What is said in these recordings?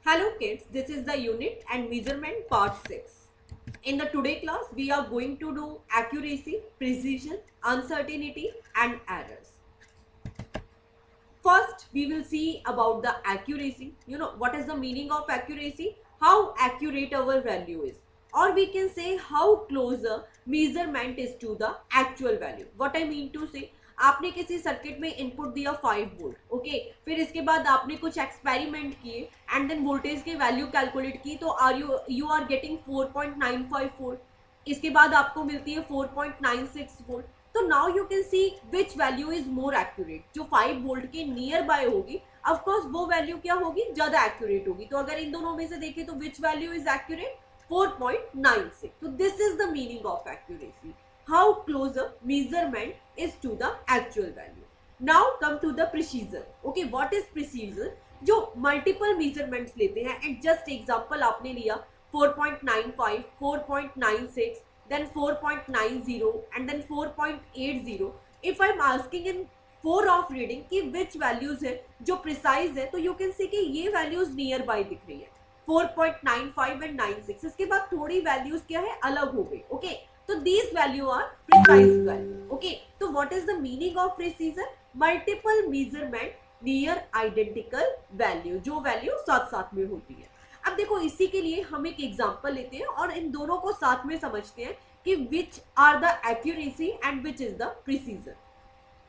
Hello kids, this is the unit and measurement part 6. In the today class, we are going to do accuracy, precision, uncertainty and errors. First, we will see about the accuracy. You know, what is the meaning of accuracy? How accurate our value is. Or we can say how close the measurement is to the actual value. What I mean to say, आपने किसी circuit में input दिया 5 volt, okay, फिर इसके बाद आपने कुछ experiment किए एंड देन वोल्टेज की वैल्यू कैलकुलेट की, तो यू आर गेटिंग 4.95 वोल्ट, इसके बाद आपको मिलती है 4.96 वोल्ट. तो now you can see which value is more accurate. जो 5 वोल्ट के नियर बाय होगी, ऑफ कोर्स वो वैल्यू क्या होगी, ज्यादा एक्यूरेट होगी. तो अगर इन दोनों में से देखें तो which value is accurate, 4.96. So this is the meaning of accuracy. How close a measurement is to the actual value. Now come to the precision. Okay, what is precision? जो multiple measurements लेते हैं. And just example आपने लिया 4.95, 4.96, then 4.90 and then 4.80. If I'm asking in 4 of reading कि which values है जो precise है, तो you can see कि ये values nearby दिख रही है 4.95 एंड 96. इसके बाद थोड़ी वैल्यूज क्या है, अलग हो गई. ओके, तो these value are precise value. Okay, तो what is the meaning of precision? Multiple measurement near identical value, जो वैल्यू साथ साथ में होती है. अब देखो, इसी के लिए हम एक एग्जांपल लेते हैं और इन दोनों को साथ में समझते हैं कि which are the accuracy and which is the precision.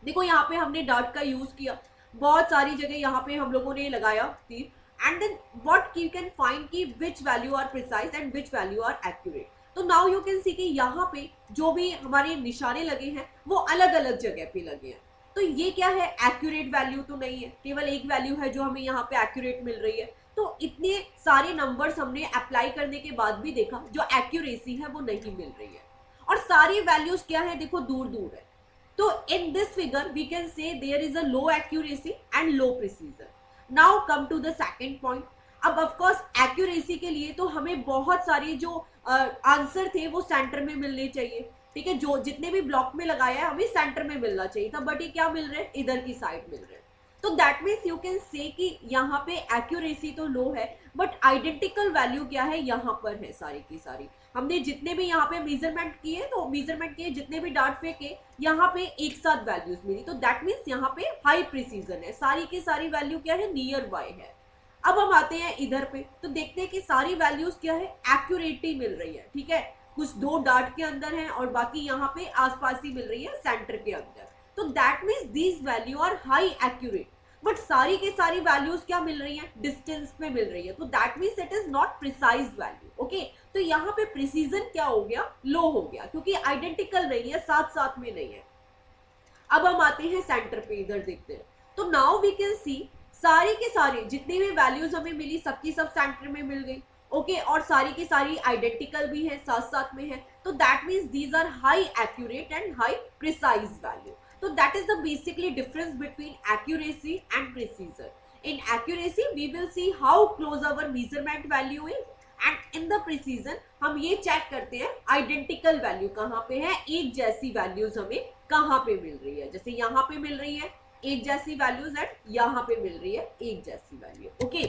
देखो, यहाँ पे हमने डॉट का यूज किया, बहुत सारी जगह यहाँ पे हम लोगों ने लगाया तीर, and then what you can find कि which value are precise and which value are accurate. तो now you can see कि यहाँ पे जो भी हमारे निशाने लगे हैं वो अलग अलग जगह पे लगे हैं. तो ये क्या है, accurate value तो नहीं है, केवल एक value है जो हमें यहाँ पे accurate मिल रही है. तो इतने सारे numbers हमने apply करने के बाद भी देखा जो accuracy है वो नहीं मिल रही है, और सारी values क्या है, देखो दूर दूर है. तो in this figure we can say there is a low accuracy and low precision. Now come to the second point. अब ऑफकोर्स एक्यूरेसी के लिए तो हमें बहुत सारे जो आंसर थे वो सेंटर में मिलने चाहिए. ठीक है, जो जितने भी ब्लॉक में लगाया है हमें सेंटर में मिलना चाहिए था, बट ये क्या मिल रहे हैं, इधर की साइड मिल रहे हैं. तो दैट मीन्स यू कैन से कि यहाँ पे एक्यूरेसी तो लो है, बट आइडेंटिकल वैल्यू क्या है, यहाँ पर है सारी की सारी. हमने जितने भी यहाँ पे मेजरमेंट किए, तो मेजरमेंट किए जितने भी डार्ट फेंके, यहाँ पे एक साथ वैल्यूज मिली. तो दैट मीन्स यहाँ पे हाई प्रिसीजन है, सारी की सारी वैल्यू क्या है, नियर बाय है. अब हम आते हैं इधर पे, तो देखते हैं कि सारी वैल्यूज क्या है, एक्यूरेटली मिल रही है. ठीक है, कुछ दो डार्ट के अंदर है और बाकी यहाँ पे आसपास ही मिल रही है सेंटर के अंदर. तो that means these value are high accurate, but सारी के सारी वैल्यूज क्या मिल रही है, डिस्टेंस में मिल रही है. तो that means it is not precise value. Okay, तो यहाँ पे प्रिसीजन क्या हो गया, लो हो गया, क्योंकि आइडेंटिकल नहीं है, साथ साथ में नहीं है. अब हम आते हैं सेंटर पे, इधर देखते हैं. तो नाउ वी कैन सी सारी के सारी जितनी भी वैल्यूज हमें मिली सबकी सब सेंटर में मिल गई. ओके, और सारी की सारी आइडेंटिकल भी है, साथ साथ में है. तो that means these are high accurate and high precise value. So that is the basically difference between accuracy and precision. In accuracy we will see how close our measurement value is, and in the precision हम ये check करते हैं identical value कहाँ पे है, एक जैसी values हमें कहाँ पे मिल रही है. जैसे यहाँ पे मिल रही है एक जैसी values and यहाँ पे मिल रही है एक जैसी value. Okay,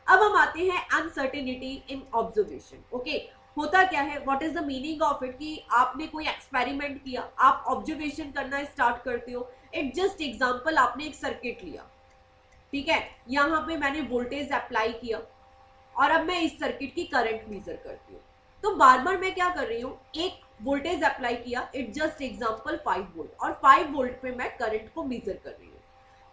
अब हम आते हैं uncertainty in observation. Okay, होता क्या है, what is the meaning of it, कि आपने कोई एक्सपेरिमेंट किया, आप ऑब्जर्वेशन करना स्टार्ट करते हो. इट जस्ट एग्जांपल, आपने एक सर्किट लिया, ठीक है, यहाँ पे मैंने वोल्टेज अप्लाई किया और अब मैं इस सर्किट की करंट मेजर करती हूँ. तो बार बार मैं क्या कर रही हूँ, एक वोल्टेज अप्लाई किया, इट जस्ट एग्जाम्पल 5 वोल्ट, और 5 वोल्ट पे मैं करंट को मेजर कर रही हूँ.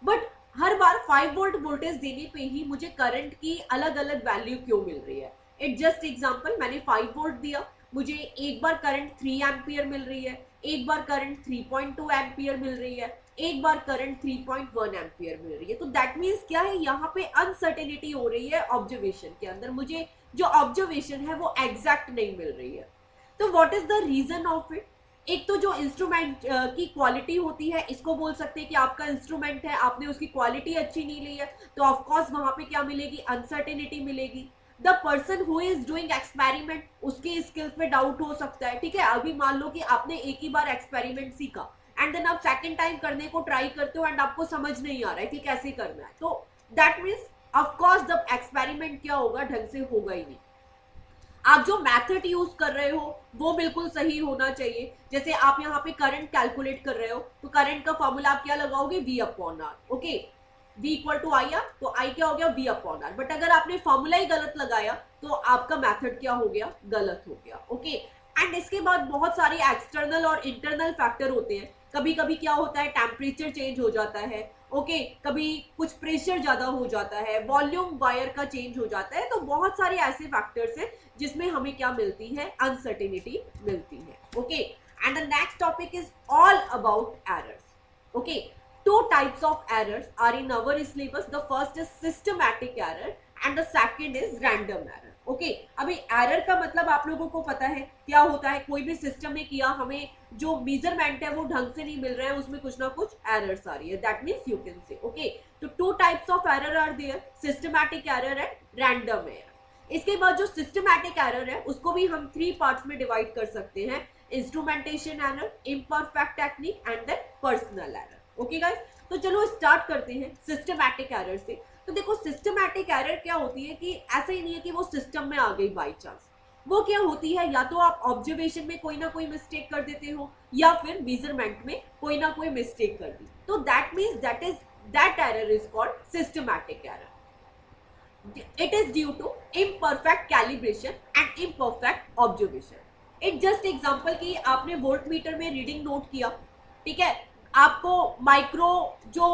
But her bar 5 volt voltage देने पे ही मुझे करंट की अलग अलग वैल्यू क्यों मिल रही है. इट जस्ट एग्जाम्पल, मैंने 5 वोल्ट दिया, मुझे एक बार करंट 3 एम्पियर मिल रही है, एक बार करंट 3.2 एम्पियर मिल रही है, एक बार करंट 3.1 एम्पियर मिल रही है. तो दैट मीन्स क्या है, यहाँ पे अनसर्टेनिटी हो रही है ऑब्जर्वेशन के अंदर, मुझे जो ऑब्जर्वेशन है वो एग्जैक्ट नहीं मिल रही है. तो what is the reason of it? एक तो जो इंस्ट्रूमेंट की क्वालिटी होती है, इसको बोल सकते हैं कि आपका इंस्ट्रूमेंट है, आपने उसकी क्वालिटी अच्छी नहीं ली है, तो ऑफकोर्स वहां पे क्या मिलेगी, अनसर्टेनिटी मिलेगी. The person who is doing experiment, उसके स्किल्स पे डाउट हो सकता है. ठीक है, अभी मान लो कि आपने एक ही बार एक्सपेरिमेंट सीखा एंड देन आप सेकेंड टाइम करने को ट्राई करते हो एंड आपको समझ नहीं आ रहा है कि कैसे करना है. तो that means of course the experiment alignment क्या होगा, ढंग से होगा ही नहीं। आप जो मेथड यूज कर रहे हो वो बिल्कुल सही होना चाहिए। जैसे आप यहाँ पे करंट कैलकुलेट कर रहे हो तो करंट का फॉर्मूला आप क्या लगाओगे, V upon R. Okay, V equal to I R, तो आई क्या हो गया, V अपॉन आर। बट अगर आपने फॉर्मूला ही गलत लगाया तो आपका मेथड क्या हो गया, गलत हो गया। ओके, एंड इसके बाद बहुत सारे एक्सटर्नल और इंटरनल फैक्टर होते हैं। कभी कभी क्या होता है, टेम्परेचर चेंज हो जाता है। ओके, कभी कुछ प्रेशर ज्यादा हो जाता है, वॉल्यूम वायर का चेंज हो जाता है। तो बहुत सारे ऐसे फैक्टर्स हैं जिसमें हमें क्या मिलती है, अनसर्टेनिटी मिलती है। Okay, and the next topic is all about errors. Okay, two types of errors are in our syllabus. The first is systematic error and the second is random error. Okay, अभी error का मतलब आप लोगों को पता है क्या होता है, कोई भी सिस्टम में किया, हमें जो मेजरमेंट है वो ढंग से नहीं मिल रहा है, उसमें कुछ ना कुछ एरर्स आ रही है, that means you can say. Okay, तो two types of error are there, systematic error and random error. इसके बाद जो सिस्टमैटिक एरर है उसको भी हम 3 पार्ट्स में डिवाइड कर सकते हैं, instrumentation error, imperfect technique and then personal error. Okay guys, तो चलो स्टार्ट करते हैं सिस्टमैटिक एरर से। तो देखो सिस्टमैटिक एरर क्या होती है कि ऐसा ही नहीं है कि वो सिस्टम में आ गई बाय चांस। वो क्या होती है, या तो आप ऑब्जर्वेशन में कोई ना कोई मिस्टेक कर देते हो या फिर मेजरमेंट में कोई ना कोई मिस्टेक कर दी, तो that means that error is called systematic error. It is due to imperfect calibration and imperfect observation. It just example कि आपने वोल्ट मीटर में रीडिंग नोट किया, ठीक है, आपको माइक्रो जो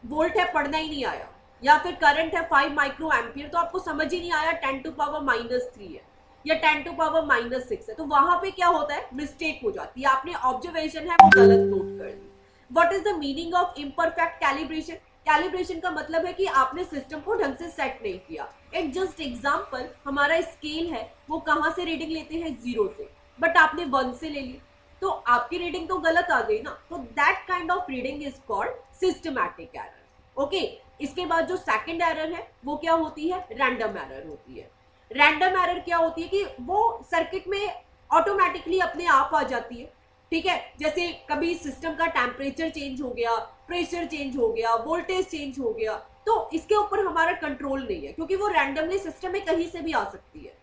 वोल्ट है पढ़ना ही नहीं आया, या फिर करंट है 5 माइक्रो एम्पियर, तो आपको समझ ही नहीं आया 10 टू पावर -3 है या 10 टू पावर -6 है, तो वहां पे क्या होता है, मिस्टेक हो जाती है, आपने ऑब्जर्वेशन है वो गलत नोट कर दी। What is the meaning of imperfect calibration? Calibration का मतलब है कि आपने सिस्टम को ढंग से सेट नहीं किया। एक जस्ट एग्जांपल, हमारा स्केल है वो कहां से रीडिंग लेते हैं, 0 से, बट आपने 1 से ले ली, तो आपकी रीडिंग तो गलत आ गई ना, तो that kind of reading is called systematic error. Okay, इसके बाद जो सेकंड एरर है वो क्या होती है, रैंडम एरर होती है। रैंडम एरर क्या होती है कि वो सर्किट में ऑटोमेटिकली अपने आप आ जाती है, ठीक है, जैसे कभी सिस्टम का टेम्परेचर चेंज हो गया, प्रेशर चेंज हो गया, वोल्टेज चेंज हो गया, तो इसके ऊपर हमारा कंट्रोल नहीं है क्योंकि वो रैंडमली सिस्टम में कहीं से भी आ सकती है,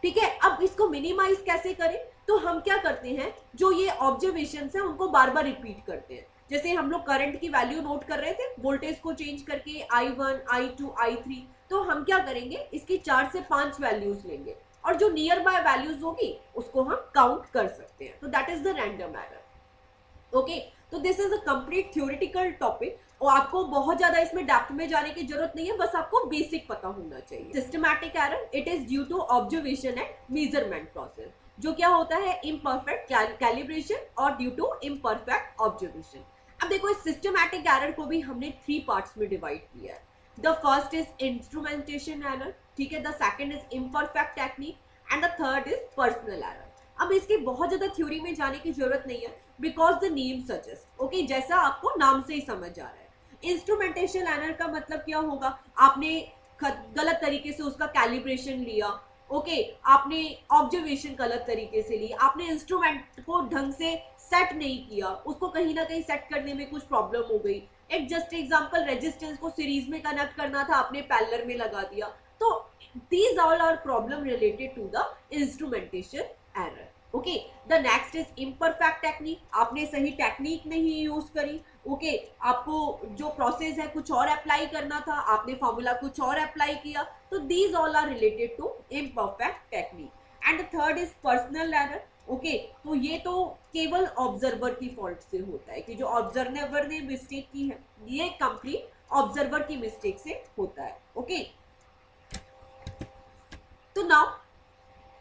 ठीक है। अब इसको मिनिमाइज कैसे करें, तो हम क्या करते हैं, जो ये ऑब्जर्वेशन है उनको बार बार रिपीट करते हैं। जैसे हम लोग करंट की वैल्यू नोट कर रहे थे, वोल्टेज को चेंज करके I1, I2, I3, तो हम क्या करेंगे, इसकी 4 से 5 वैल्यूज लेंगे और जो नियर बाय वैल्यूज होगी उसको हम काउंट कर सकते हैं, तो that is the random error. Okay, तो this is a complete theoretical topic और आपको बहुत ज्यादा इसमें डेप्थ में जाने की जरूरत नहीं है, बस आपको बेसिक पता होना चाहिए। Systematic error, it is due to observation and measurement process, जो क्या होता है, इम्परफेक्ट कैलिब्रेशन और ड्यू टू इम्परफेक्ट ऑब्जर्वेशन। अब देखो इस सिस्टमैटिक एरर को भी हमने 3 पार्ट्स में डिवाइड किया है। The first is instrumentation error, ठीक है, the second is imperfect technique and the third is personal error. अब इसकी बहुत ज्यादा थ्योरी में जाने की जरूरत नहीं है, because the name suggest, okay, जैसा आपको नाम से ही समझ आ रहा है। इंस्ट्रूमेंटेशन एरर का मतलब क्या होगा, आपने गलत तरीके से उसका कैलिब्रेशन लिया, ओके, आपने ऑब्जर्वेशन गलत तरीके से ली, आपने इंस्ट्रूमेंट को ढंग से सेट नहीं किया, उसको कहीं ना कहीं सेट करने में कुछ प्रॉब्लम हो गई। एक जस्ट एग्जांपल, रेजिस्टेंस को सीरीज में कनेक्ट करना था, आपने पैरेलल में लगा दिया, तो these all are problem related to the instrumentation error. Okay, the next is imperfect technique, आपने सही टेक्निक नहीं यूज करी, ओके, आपको जो प्रोसेस है कुछ और अप्लाई करना था, आपने फॉर्मूला कुछ और अप्लाई किया, तो these all are related to imperfect technique. And the third is personal error. Okay, तो ये तो केवल ऑब्जर्वर की फॉल्ट से होता है कि जो ऑब्जर्वर ने मिस्टेक की है, ये कंप्लीट ऑब्जर्वर की मिस्टेक से होता है। ओके, तो नाउ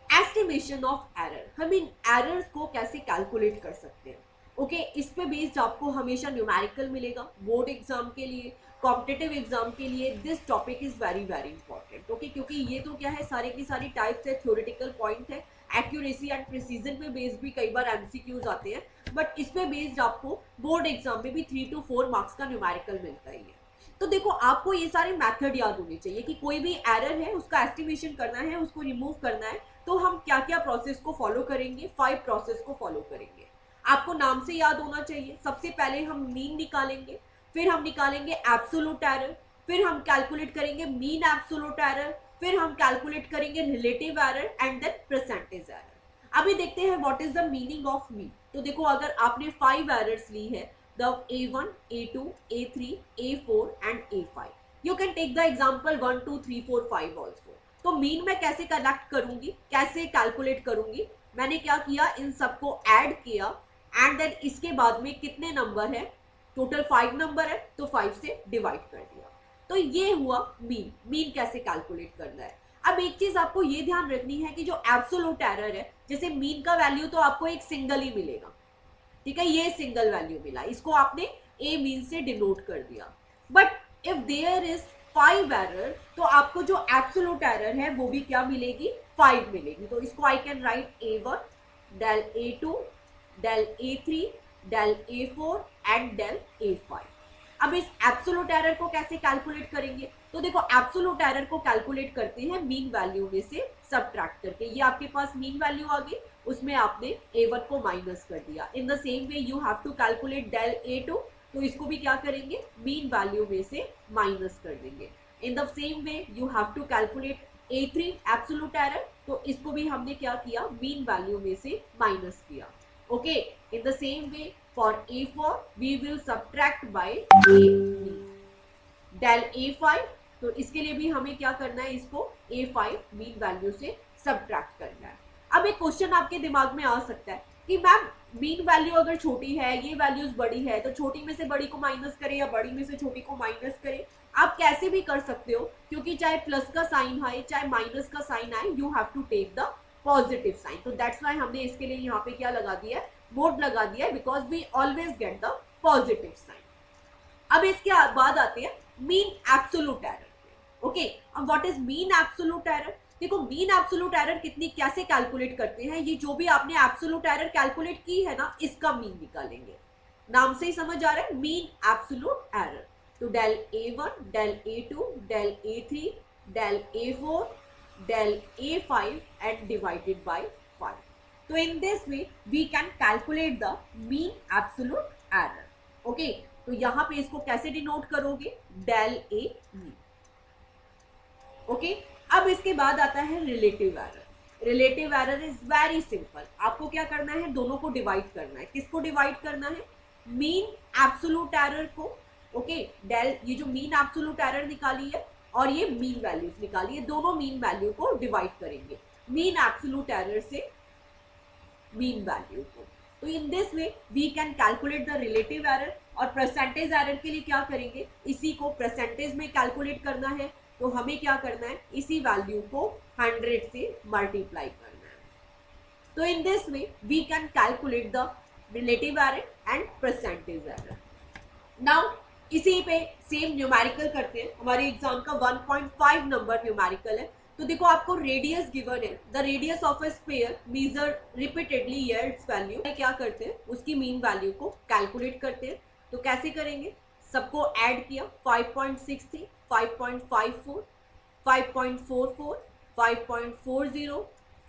एस्टिमेशन ऑफ एरर, हम इन एरर्स को कैसे कैलकुलेट कर सकते हैं। ओके, इस पे बेस्ड आपको हमेशा न्यूमेरिकल मिलेगा बोर्ड एग्जाम के लिए, कॉम्पिटिटिव एग्जाम के लिए। This topic is very very important, okay, क्योंकि ये तो क्या है, सारे की सारी टाइप्स है, थ्योरेटिकल पॉइंट है, एक्यूरेसी एंड प्रिसीजन पे बेस्ड भी कई बार एमसीक्यूज आते हैं, बट इस पे बेस्ड आपको बोर्ड एग्जाम में भी 3 to 4 मार्क्स का न्यूमेरिकल मिलता ही है। तो देखो आपको ये सारे मेथड याद होने चाहिए कि कोई भी एरर है उसका एस्टिमेशन करना है, उसको रिमूव करना है, तो हम क्या क्या प्रोसेस को फॉलो करेंगे, 5 प्रोसेस को फॉलो करेंगे। आपको नाम से याद होना चाहिए। सबसे पहले हम मीन निकालेंगे, फिर हम निकालेंगे एब्सोल्यूट एरर, फिर हम कैलकुलेट करेंगे मीन एब्सोल्यूट एरर, फिर हम कैलकुलेट करेंगे relative error and then percentage error. अभी देखते हैं what is the meaning of mean. तो देखो अगर आपने 5 एरर्स ली है, the A1, A2, A3, A4 and A5, you can take the example 1 2 3 4 5 also. तो मीन मैं कैसे कलेक्ट करूंगी, कैसे कैलकुलेट करूंगी? मैंने क्या किया, इन सबको ऐड किया एंड देन इसके बाद में कितने नंबर है, टोटल 5 नंबर है, तो 5 से डिवाइड कर दिया। तो ये हुआ मीन। मीन कैसे कैलकुलेट करना है। अब एक चीज आपको ये ध्यान रखनी है कि जो एब्सोल्यूट एरर है, जैसे मीन का वैल्यू तो आपको एक सिंगल ही मिलेगा, ठीक है, ये सिंगल वैल्यू मिला, इसको आपने ए मीन से डिनोट कर दिया। But if there is 5 error, तो आपको जो एब्सोल्यूट एरर है वो भी क्या मिलेगी, 5 मिलेगी। तो इसको I can write A1 del A2 del A3 del A4 and del A5। अब इस एब्सोल्यूट एरर को कैसे कैलकुलेट करेंगे? तो देखो एब्सोल्यूट एरर को कैलकुलेट करते हैं मीन वैल्यू में से सबट्रैक्ट करके। ये आपके पास मीन वैल्यू आ गई, उसमें आपने A1 को माइनस कर दिया। In the same way you have to calculate del A2, तो इसको भी क्या करेंगे, मीन वैल्यू में से माइनस कर देंगे। In the same way you have to calculate A3 absolute error, तो इसको भी हमने क्या किया, मीन वैल्यू में से माइनस किया। Okay, in the same way for A4 we will subtract by A mean del A5, तो इसके लिए भी हमें क्या करना है, इसको A5 मीन वैल्यू से सबट्रैक्ट करना है। अब एक क्वेश्चन आपके दिमाग में आ सकता है कि मैम मीन वैल्यू अगर छोटी है, ये वैल्यूज बड़ी है, तो छोटी में से बड़ी को माइनस करें या बड़ी में से छोटी को माइनस करें? आप कैसे भी कर सकते हो, क्योंकि चाहे प्लस का साइन आए चाहे माइनस का साइन आए, you have to take the positive sign. तो दैट्स वाई हमने इसके लिए यहाँ पे क्या लगा दिया है, मोड लगा दिया है, because we always get the positive sign. अब इसके बाद आते हैं मीन एब्सोल्यूट एरर। ओके, अब what is mean absolute error? देखो मीन एब्सोल्यूट एरर कितनी कैसे कैलकुलेट करते हैं, ये जो भी आपने एब्सोल्यूट एरर कैलकुलेट की है ना, इसका मीन निकालेंगे। नाम से ही समझ आ रहा है, मीन एब्सोल्यूट एरर। तो del A1 del A2 del A3 del A4 del A5 and divided by 5. So in this way we can calculate the mean absolute error. Okay, तो यहाँ पे इसको कैसे डिनोट करोगे, del A mean. Okay, अब इसके बाद आता है relative error. Relative error is very simple. आपको क्या करना है, दोनों को डिवाइड करना है। किसको डिवाइड करना है, मीन एब्सोल्यूट एरर को। ओके, डेल ये जो मीन एब्सोल्यूट एरर निकाली है और ये मीन वैल्यूज निकाली है, दोनों मीन वैल्यू को डिवाइड करेंगे, मीन एब्सोल्यूट एरर से मीन वैल्यू को। तो in this way we can calculate the relative error. और परसेंटेज एरर के लिए क्या करेंगे, इसी को परसेंटेज में कैलकुलेट करना है, तो हमें क्या करना है, इसी वैल्यू को 100 से मल्टीप्लाई करना है। तो in this way we can calculate the relative error and percentage error. Now इसी पे सेम न्यूमेरिकल करते हैं। हमारे एग्जाम का 1.5 नंबर न्यूमेरिकल है। तो देखो आपको रेडियस गिवन है, the radius of a sphere measure repeatedly yields value. क्या करते हैं, उसकी मीन वैल्यू को कैलकुलेट करते हैं। तो कैसे करेंगे, सबको ऐड किया, 5.63 5.54 5.44 5.40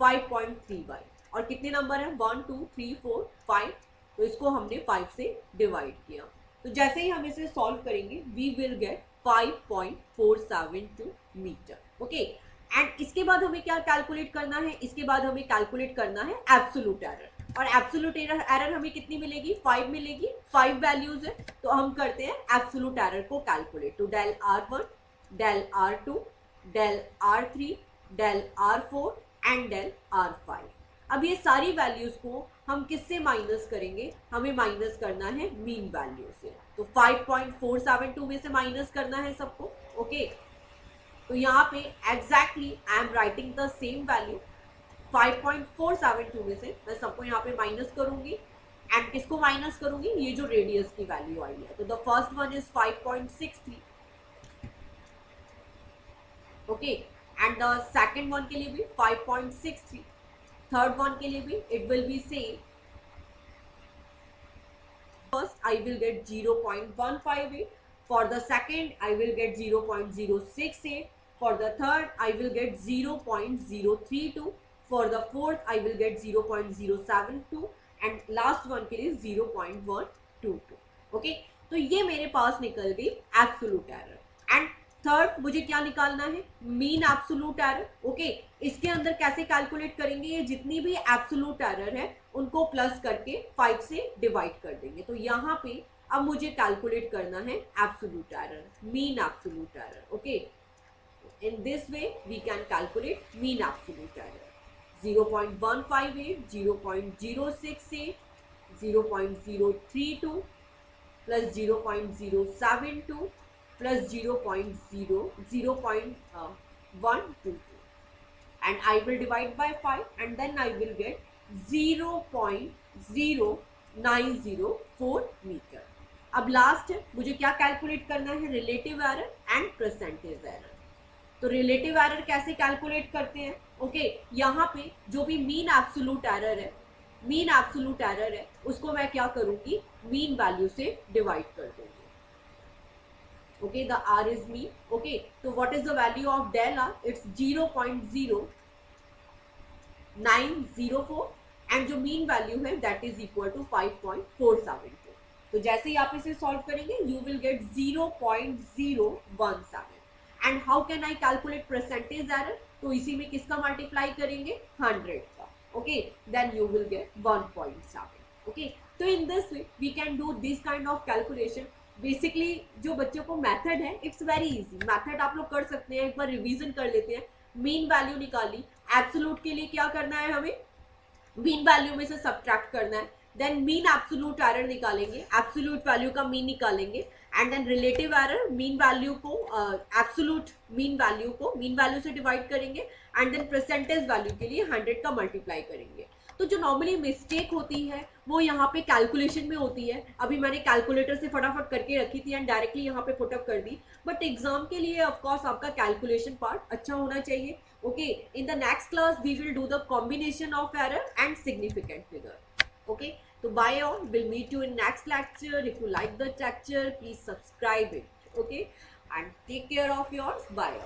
5.31 और कितने नंबर है, 1 2 3 4 5। तो इसको हमने 5 से डिवाइड किया। तो जैसे ही हम इसे सॉल्व करेंगे we will get 5.472 metre. Okay, and इसके बाद हमें क्या कैलकुलेट करना है, इसके बाद हमें कैलकुलेट करना है एब्सोल्यूट एरर। और एब्सोल्यूट एरर हमें कितनी मिलेगी, 5 मिलेगी। 5 वैल्यूज है, तो हम करते हैं एब्सोल्यूट एरर को कैलकुलेट। तो del R1 del R2 del R3 del R4 and del R5। अब ये सारी वैल्यूज को हम किससे माइनस करेंगे, हमें माइनस करना है मीन वैल्यू से। तो 5.472 में से माइनस करना है सबको। ओके, तो यहाँ पे exactly I am writing the same value. 5.472 में से मैं सबको यहाँ पे माइनस करूंगी एंड किसको माइनस करूंगी, ये जो रेडियस की वैल्यू आई है। तो the first one is 5.63। Okay, and the second one के लिए भी 5.63, थर्ड वन के लिए भी it will be same. First I will get 0.158, for the second I will get 0.068, for the third I will get 0.032, for the fourth I will get 0.072 and last one के लिए 0.122। Okay, तो ये मेरे पास निकल गई एब्सोल्यूट एरर। एंड थर्ड मुझे क्या निकालना है, मीन एब्सोल्यूट एरर। ओके, इसके अंदर कैसे कैलकुलेट करेंगे, ये जितनी भी एब्सोल्यूट एरर है उनको प्लस करके 5 से डिवाइड कर देंगे। तो यहाँ पे अब मुझे कैलकुलेट करना है absolute error, mean absolute error. Okay, in this way we can calculate mean absolute error 0.158, 0.068, 0.032 plus 0.072 plus 0.122, and I will divide by 5 and then I will get 0.0904 metre. अब लास्ट है, मुझे क्या कैलकुलेट करना है, relative error and percentage error. तो relative error कैसे calculate करते हैं, ओके, यहाँ पे जो भी मीन एब्सोल्यूट एरर है, मीन एब्सोल्यूट एरर है उसको मैं क्या करूंगी, मीन वैल्यू से डिवाइड कर दूंगी। Okay, the R is mean. Okay, तो what is the value of del R, it's 0.0904 and जो मीन वैल्यू है दैट इज इक्वल टू 5.472। तो जैसे ही आप इसे सॉल्व करेंगे you will get 0.017। And how can I calculate percentage error, तो इसी में किसका मल्टीप्लाई करेंगे, 100 का। Okay, then you will get 1.7। Okay, तो in this way we can do this kind of calculation. Basically जो बच्चों को मेथड है इट्स वेरी इजी, मेथड आप लोग कर सकते हैं। एक बार रिवीजन कर लेते हैं। मीन वैल्यू निकाली, एब्सोल्यूट के लिए क्या करना है, हमें मीन वैल्यू में से सब्ट्रैक्ट करना है, देन मीन एब्सोल्यूट एरर निकालेंगे, एब्सोल्यूट वैल्यू का मीन निकालेंगे, and then relative error mean value को एब्सोल्यूट मीन वैल्यू से डिवाइड करेंगे, एंड देन परसेंटेज वैल्यू के लिए 100 का मल्टीप्लाई करेंगे। तो जो नॉर्मली मिस्टेक होती है वो यहाँ पे कैलकुलेशन में होती है। अभी मैंने कैलकुलेटर से फटाफट करके रखी थी एंड डायरेक्टली यहाँ पे पुटअप कर दी, बट एग्जाम के लिए ऑफकोर्स आपका कैलकुलेशन पार्ट अच्छा होना चाहिए। Okay, in the next class we will do the combination of error and significant figure. Okay, so bye all, we'll meet you in next lecture. If you like the lecture, please subscribe it. Okay, and take care of yours. Bye.